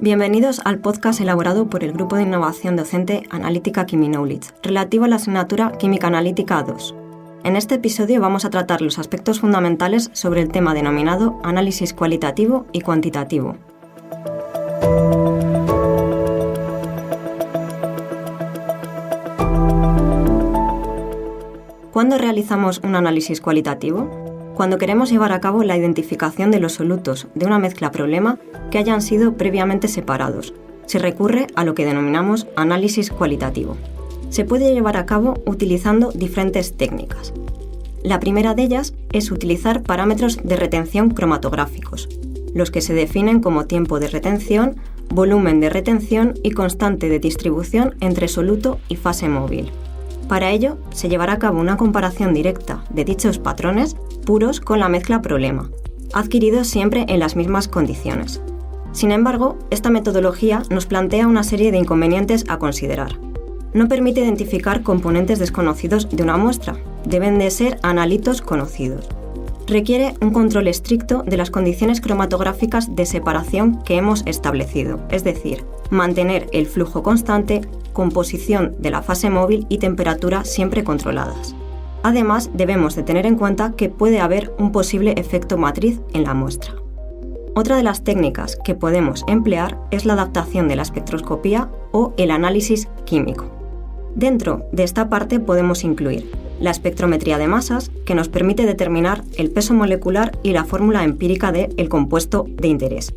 Bienvenidos al podcast elaborado por el Grupo de Innovación Docente Analítica KimiKnowledge, relativo a la asignatura Química Analítica 2. En este episodio vamos a tratar los aspectos fundamentales sobre el tema denominado análisis cualitativo y cuantitativo. ¿Cuándo realizamos un análisis cualitativo? Cuando queremos llevar a cabo la identificación de los solutos de una mezcla problema que hayan sido previamente separados. Se recurre a lo que denominamos análisis cualitativo. Se puede llevar a cabo utilizando diferentes técnicas. La primera de ellas es utilizar parámetros de retención cromatográficos, los que se definen como tiempo de retención, volumen de retención y constante de distribución entre soluto y fase móvil. Para ello, se llevará a cabo una comparación directa de dichos patrones puros con la mezcla problema, adquiridos siempre en las mismas condiciones. Sin embargo, esta metodología nos plantea una serie de inconvenientes a considerar. No permite identificar componentes desconocidos de una muestra, deben de ser analitos conocidos. Requiere un control estricto de las condiciones cromatográficas de separación que hemos establecido, es decir, mantener el flujo constante, composición de la fase móvil y temperatura siempre controladas. Además, debemos de tener en cuenta que puede haber un posible efecto matriz en la muestra. Otra de las técnicas que podemos emplear es la adaptación de la espectroscopía o el análisis químico. Dentro de esta parte podemos incluir la espectrometría de masas, que nos permite determinar el peso molecular y la fórmula empírica del compuesto de interés.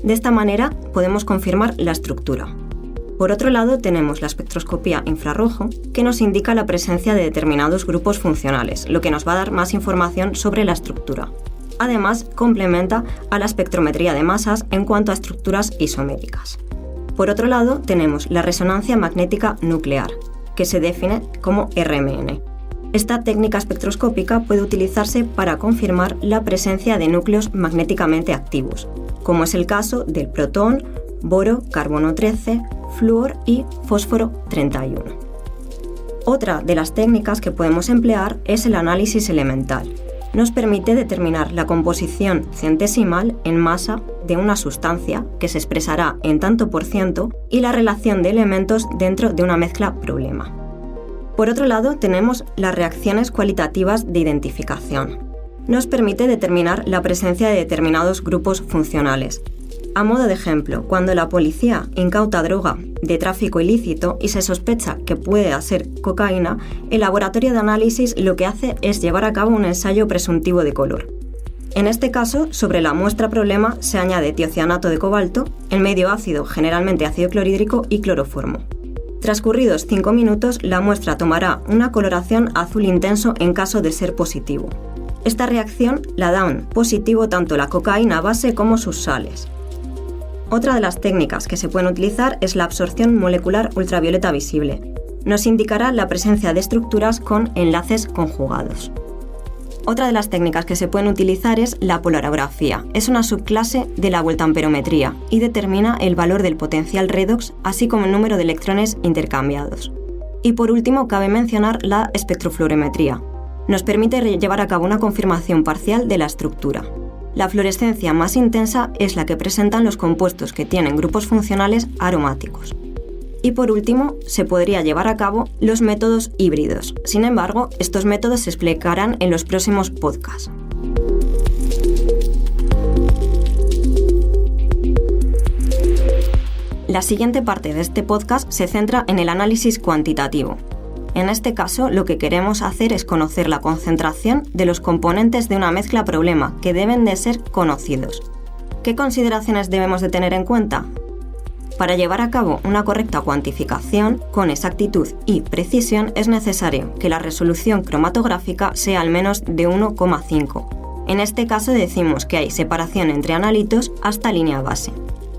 De esta manera podemos confirmar la estructura. Por otro lado, tenemos la espectroscopía infrarrojo, que nos indica la presencia de determinados grupos funcionales, lo que nos va a dar más información sobre la estructura. Además, complementa a la espectrometría de masas en cuanto a estructuras isoméricas. Por otro lado, tenemos la resonancia magnética nuclear, que se define como RMN. Esta técnica espectroscópica puede utilizarse para confirmar la presencia de núcleos magnéticamente activos, como es el caso del protón, boro, carbono 13, flúor y fósforo 31. Otra de las técnicas que podemos emplear es el análisis elemental. Nos permite determinar la composición centesimal en masa de una sustancia, que se expresará en tanto por ciento, y la relación de elementos dentro de una mezcla problema. Por otro lado, tenemos las reacciones cualitativas de identificación. Nos permite determinar la presencia de determinados grupos funcionales. A modo de ejemplo, cuando la policía incauta droga de tráfico ilícito y se sospecha que puede ser cocaína, el laboratorio de análisis lo que hace es llevar a cabo un ensayo presuntivo de color. En este caso, sobre la muestra problema se añade tiocianato de cobalto, el medio ácido, generalmente ácido clorhídrico y cloroformo. Transcurridos 5 minutos, la muestra tomará una coloración azul intenso en caso de ser positivo. Esta reacción la dan positivo tanto la cocaína base como sus sales. Otra de las técnicas que se pueden utilizar es la absorción molecular ultravioleta visible. Nos indicará la presencia de estructuras con enlaces conjugados. Otra de las técnicas que se pueden utilizar es la polarografía. Es una subclase de la voltamperometría y determina el valor del potencial redox, así como el número de electrones intercambiados. Y por último, cabe mencionar la espectrofluorimetría. Nos permite llevar a cabo una confirmación parcial de la estructura. La fluorescencia más intensa es la que presentan los compuestos que tienen grupos funcionales aromáticos. Y por último, se podría llevar a cabo los métodos híbridos. Sin embargo, estos métodos se explicarán en los próximos podcasts. La siguiente parte de este podcast se centra en el análisis cuantitativo. En este caso, lo que queremos hacer es conocer la concentración de los componentes de una mezcla problema que deben de ser conocidos. ¿Qué consideraciones debemos de tener en cuenta? Para llevar a cabo una correcta cuantificación con exactitud y precisión es necesario que la resolución cromatográfica sea al menos de 1,5. En este caso decimos que hay separación entre analitos hasta línea base.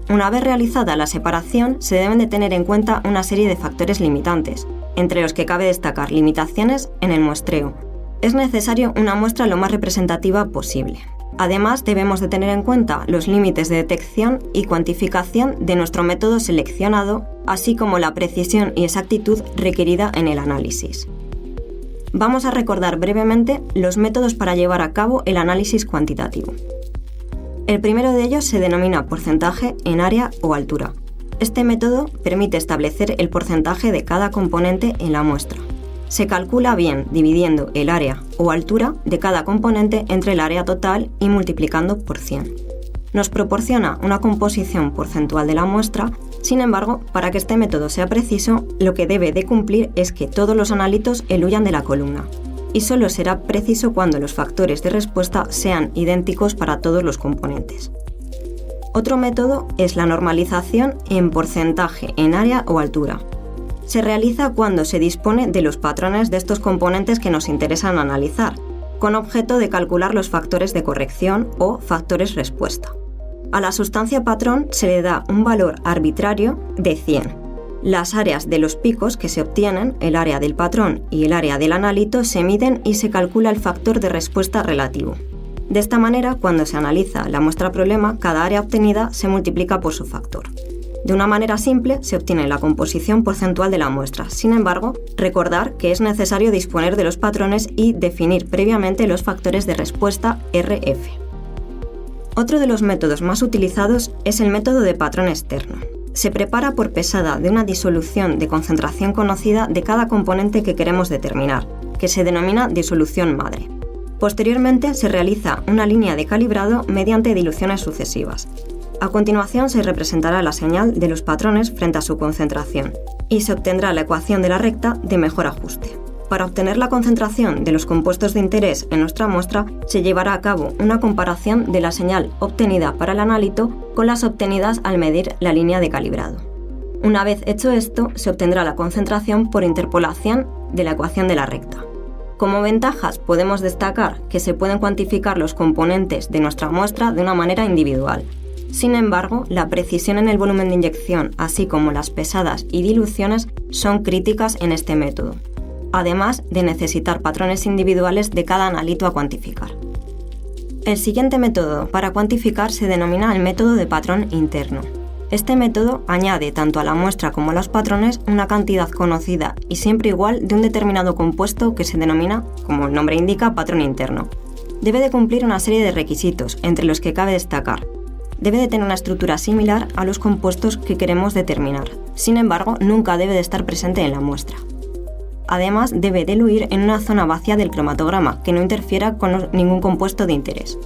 Una vez realizada la separación, se deben de tener en cuenta una serie de factores limitantes, entre los que cabe destacar limitaciones en el muestreo. Es necesario una muestra lo más representativa posible. Además, debemos de tener en cuenta los límites de detección y cuantificación de nuestro método seleccionado, así como la precisión y exactitud requerida en el análisis. Vamos a recordar brevemente los métodos para llevar a cabo el análisis cuantitativo. El primero de ellos se denomina porcentaje en área o altura. Este método permite establecer el porcentaje de cada componente en la muestra. Se calcula bien dividiendo el área o altura de cada componente entre el área total y multiplicando por 100. Nos proporciona una composición porcentual de la muestra. Sin embargo, para que este método sea preciso, lo que debe de cumplir es que todos los analitos eluyan de la columna, y solo será preciso cuando los factores de respuesta sean idénticos para todos los componentes. Otro método es la normalización en porcentaje en área o altura. Se realiza cuando se dispone de los patrones de estos componentes que nos interesan analizar, con objeto de calcular los factores de corrección o factores respuesta. A la sustancia patrón se le da un valor arbitrario de 100. Las áreas de los picos que se obtienen, el área del patrón y el área del analito, se miden y se calcula el factor de respuesta relativo. De esta manera, cuando se analiza la muestra problema, cada área obtenida se multiplica por su factor. De una manera simple se obtiene la composición porcentual de la muestra. Sin embargo, recordar que es necesario disponer de los patrones y definir previamente los factores de respuesta RF. Otro de los métodos más utilizados es el método de patrón externo. Se prepara por pesada de una disolución de concentración conocida de cada componente que queremos determinar, que se denomina disolución madre. Posteriormente se realiza una línea de calibrado mediante diluciones sucesivas. A continuación se representará la señal de los patrones frente a su concentración y se obtendrá la ecuación de la recta de mejor ajuste. Para obtener la concentración de los compuestos de interés en nuestra muestra, se llevará a cabo una comparación de la señal obtenida para el analito con las obtenidas al medir la línea de calibrado. Una vez hecho esto, se obtendrá la concentración por interpolación de la ecuación de la recta. Como ventajas podemos destacar que se pueden cuantificar los componentes de nuestra muestra de una manera individual. Sin embargo, la precisión en el volumen de inyección, así como las pesadas y diluciones, son críticas en este método, además de necesitar patrones individuales de cada analito a cuantificar. El siguiente método para cuantificar se denomina el método de patrón interno. Este método añade tanto a la muestra como a los patrones una cantidad conocida y siempre igual de un determinado compuesto que se denomina, como el nombre indica, patrón interno. Debe de cumplir una serie de requisitos, entre los que cabe destacar: debe de tener una estructura similar a los compuestos que queremos determinar. Sin embargo, nunca debe de estar presente en la muestra. Además, debe diluir en una zona vacía del cromatograma, que no interfiera con ningún compuesto de interés.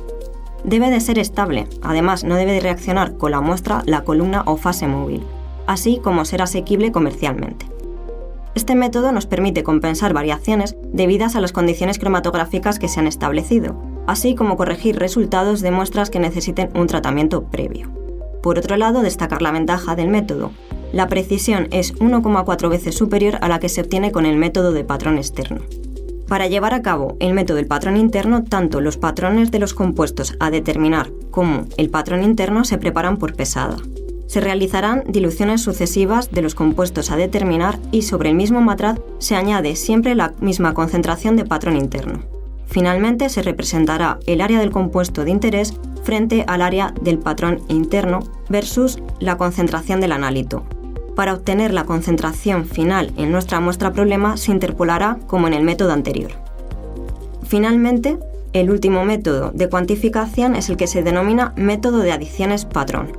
Debe de ser estable, además no debe de reaccionar con la muestra, la columna o fase móvil, así como ser asequible comercialmente. Este método nos permite compensar variaciones debidas a las condiciones cromatográficas que se han establecido, así como corregir resultados de muestras que necesiten un tratamiento previo. Por otro lado, destacar la ventaja del método. La precisión es 1,4 veces superior a la que se obtiene con el método de patrón externo. Para llevar a cabo el método del patrón interno, tanto los patrones de los compuestos a determinar como el patrón interno se preparan por pesada. Se realizarán diluciones sucesivas de los compuestos a determinar y sobre el mismo matraz se añade siempre la misma concentración de patrón interno. Finalmente se representará el área del compuesto de interés frente al área del patrón interno versus la concentración del analito. Para obtener la concentración final en nuestra muestra problema se interpolará como en el método anterior. Finalmente, el último método de cuantificación es el que se denomina método de adiciones patrón.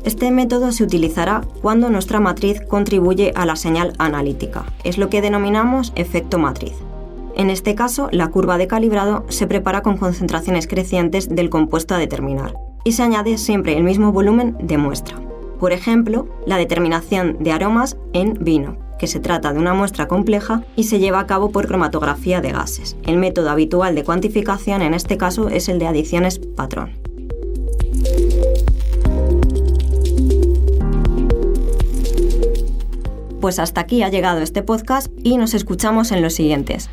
Este método se utilizará cuando nuestra matriz contribuye a la señal analítica. Es lo que denominamos efecto matriz. En este caso, la curva de calibrado se prepara con concentraciones crecientes del compuesto a determinar y se añade siempre el mismo volumen de muestra. Por ejemplo, la determinación de aromas en vino, que se trata de una muestra compleja y se lleva a cabo por cromatografía de gases. El método habitual de cuantificación en este caso es el de adiciones patrón. Pues hasta aquí ha llegado este podcast y nos escuchamos en los siguientes.